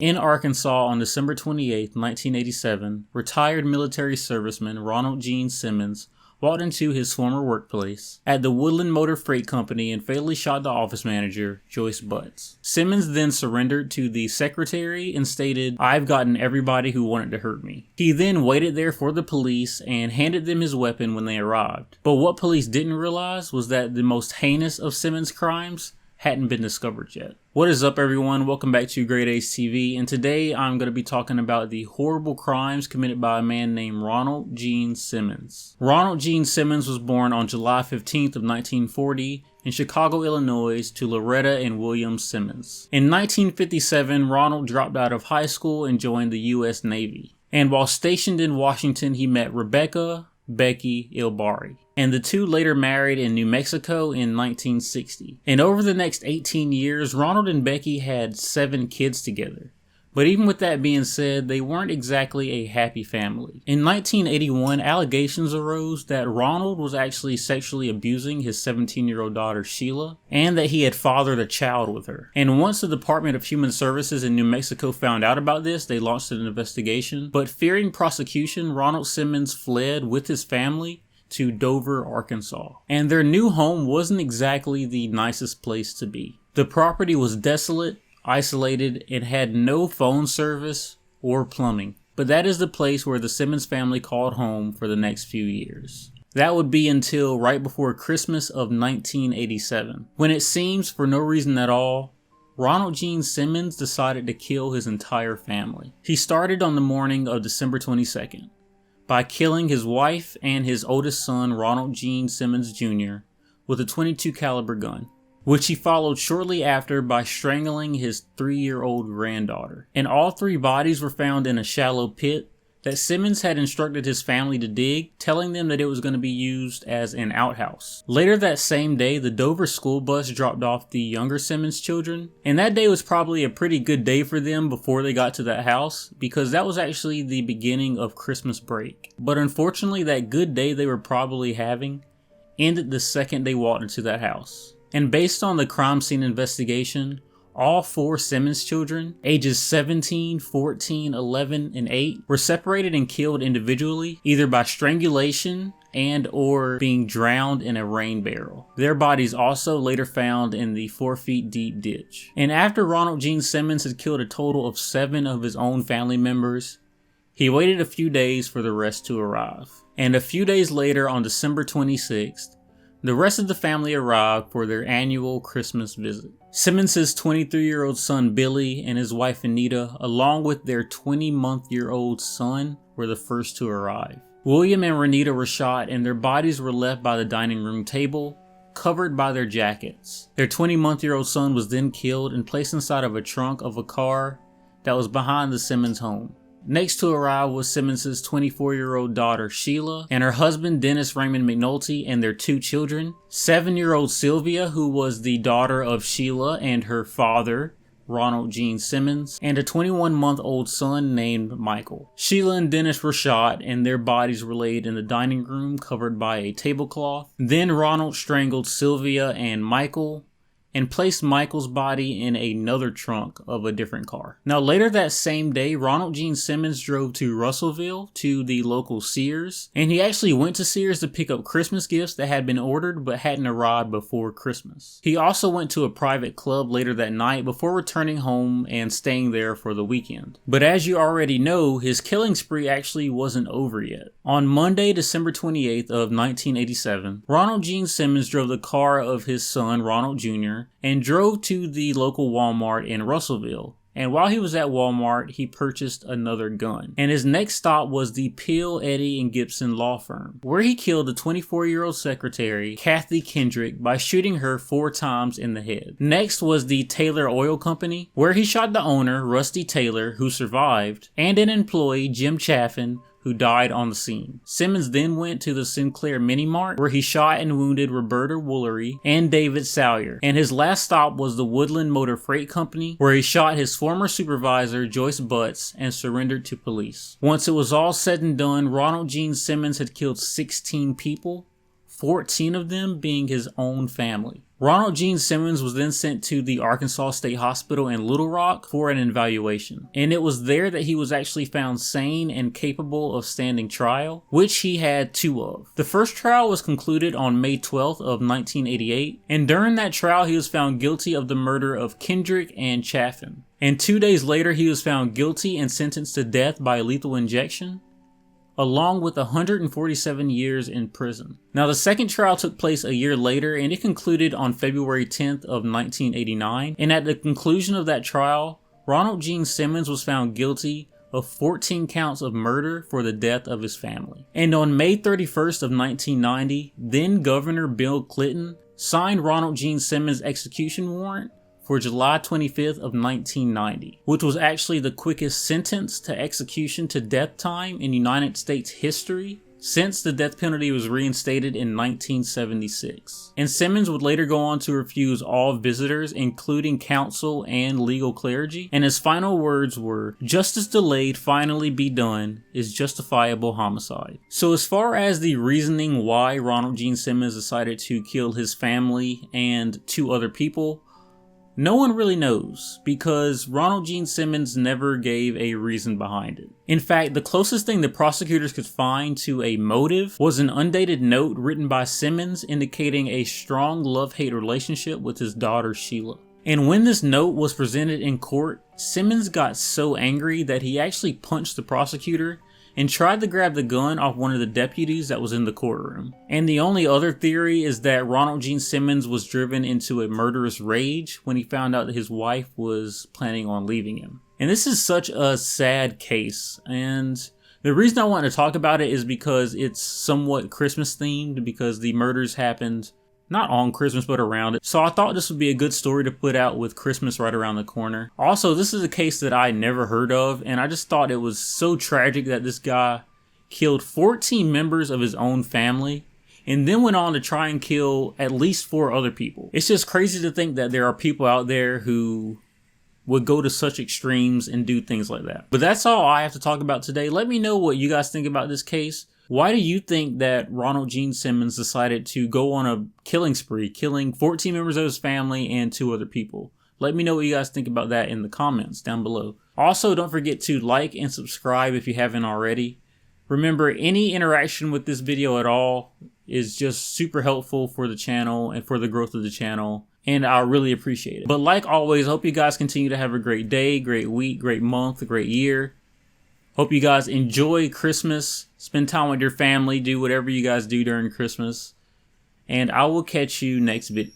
In Arkansas on December 28, 1987, retired military serviceman Ronald Gene Simmons walked into his former workplace at the Woodline Motor Freight Company and fatally shot the office manager, Joyce Butts. Simmons then surrendered to the secretary and stated, "I've gotten everybody who wanted to hurt me." He then waited there for the police and handed them his weapon when they arrived. But what police didn't realize was that the most heinous of Simmons' crimes hadn't been discovered yet. What is up, everyone? Welcome back to GrayDays TV, and today I'm going to be talking about the horrible crimes committed by a man named Ronald Gene Simmons. Ronald Gene Simmons was born on July 15th of 1940 in Chicago, Illinois, to Loretta and William Simmons. In 1957, Ronald dropped out of high school and joined the U.S. Navy. And while stationed in Washington, he met Rebecca Becky Ilbari, and the two later married in New Mexico in 1960. And over the next 18 years, Ronald and Becky had 7 kids together. But even with that being said, they weren't exactly a happy family. In 1981, allegations arose that Ronald was actually sexually abusing his 17-year-old daughter Sheila, and that he had fathered a child with her. And once the Department of Human Services in New Mexico found out about this, they launched an investigation. But fearing prosecution, Ronald Simmons fled with his family to Dover, Arkansas. And their new home wasn't exactly the nicest place to be. The property was desolate, isolated, and had no phone service or plumbing. But that is the place where the Simmons family called home for the next few years. That would be until right before Christmas of 1987, when it seems for no reason at all, Ronald Gene Simmons decided to kill his entire family. He started on the morning of December 22nd by killing his wife and his oldest son, Ronald Gene Simmons Jr., with a .22 caliber gun, which he followed shortly after by strangling his 3-year-old granddaughter. And all 3 bodies were found in a shallow pit that Simmons had instructed his family to dig, telling them that it was going to be used as an outhouse. Later that same day, the Dover school bus dropped off the younger Simmons children, and that day was probably a pretty good day for them before they got to that house, because that was actually the beginning of Christmas break. But unfortunately, that good day they were probably having ended the second they walked into that house. And based on the crime scene investigation, all 4 Simmons children, ages 17, 14, 11, and 8, were separated and killed individually, either by strangulation and or being drowned in a rain barrel. Their bodies also later found in the 4 feet deep ditch. And after Ronald Gene Simmons had killed a total of 7 of his own family members, he waited a few days for the rest to arrive. And a few days later, on December 26th, the rest of the family arrived for their annual Christmas visit. Simmons' 23-year-old son Billy and his wife Anita, along with their 20-month-old son, were the first to arrive. William and Renita were shot, and their bodies were left by the dining room table, covered by their jackets. Their 20-month-old son was then killed and placed inside of a trunk of a car that was behind the Simmons home. Next to arrive was Simmons' 24-year-old daughter Sheila and her husband Dennis Raymond McNulty and their 2 children, 7-year-old Sylvia, who was the daughter of Sheila and her father, Ronald Gene Simmons, and a 21-month-old son named Michael. Sheila and Dennis were shot and their bodies were laid in the dining room covered by a tablecloth. Then Ronald strangled Sylvia and Michael and placed Michael's body in another trunk of a different car. Now later that same day, Ronald Gene Simmons drove to Russellville to the local Sears, and he actually went to Sears to pick up Christmas gifts that had been ordered but hadn't arrived before Christmas. He also went to a private club later that night before returning home and staying there for the weekend. But as you already know, his killing spree actually wasn't over yet. On Monday, December 28th of 1987, Ronald Gene Simmons drove the car of his son, Ronald Jr., and drove to the local Walmart in Russellville. And while he was at Walmart, he purchased another gun. And his next stop was the Peel, Eddy, and Gibson law firm, where he killed the 24-year-old secretary, Kathy Kendrick, by shooting her 4 times in the head. Next was the Taylor Oil Company, where he shot the owner, Rusty Taylor, who survived, and an employee, Jim Chaffin, who died on the scene. Simmons then went to the Sinclair Mini Mart, where he shot and wounded Roberta Woolery and David Salyer. And his last stop was the Woodline Motor Freight Company, where he shot his former supervisor, Joyce Butts, and surrendered to police. Once it was all said and done, Ronald Gene Simmons had killed 16 people, 14 of them being his own family. Ronald Gene Simmons was then sent to the Arkansas State Hospital in Little Rock for an evaluation. And it was there that he was actually found sane and capable of standing trial, which he had 2 of. The first trial was concluded on May 12th of 1988, and during that trial he was found guilty of the murder of Kendrick and Chaffin. And 2 days later he was found guilty and sentenced to death by lethal injection, along with 147 years in prison. Now, the second trial took place a year later, and it concluded on February 10th of 1989. And at the conclusion of that trial, Ronald Gene Simmons was found guilty of 14 counts of murder for the death of his family. And on May 31st of 1990, then Governor Bill Clinton signed Ronald Gene Simmons' execution warrant for July 25th of 1990, which was actually the quickest sentence to execution to death time in United States history since the death penalty was reinstated in 1976. And Simmons would later go on to refuse all visitors, including counsel and legal clergy, and his final words were, "Justice delayed finally be done is justifiable homicide." So as far as the reasoning why Ronald Gene Simmons decided to kill his family and 2 other people, no one really knows, because Ronald Gene Simmons never gave a reason behind it. In fact, the closest thing the prosecutors could find to a motive was an undated note written by Simmons indicating a strong love-hate relationship with his daughter Sheila. And when this note was presented in court, Simmons got so angry that he actually punched the prosecutor and tried to grab the gun off one of the deputies that was in the courtroom. And the only other theory is that Ronald Gene Simmons was driven into a murderous rage when he found out that his wife was planning on leaving him. And this is such a sad case, and the reason I want to talk about it is because it's somewhat Christmas themed, because the murders happened not on Christmas, but around it. So I thought this would be a good story to put out with Christmas right around the corner. Also, this is a case that I never heard of, and I just thought it was so tragic that this guy killed 14 members of his own family and then went on to try and kill at least 4 other people. It's just crazy to think that there are people out there who would go to such extremes and do things like that. But that's all I have to talk about today. Let me know what you guys think about this case. Why do you think that Ronald Gene Simmons decided to go on a killing spree, killing 14 members of his family and 2 other people? Let me know what you guys think about that in the comments down below. Also, don't forget to like and subscribe if you haven't already. Remember, any interaction with this video at all is just super helpful for the channel and for the growth of the channel, and I really appreciate it. But like always, I hope you guys continue to have a great day, great week, great month, a great year. Hope you guys enjoy Christmas, spend time with your family, do whatever you guys do during Christmas. And I will catch you next video.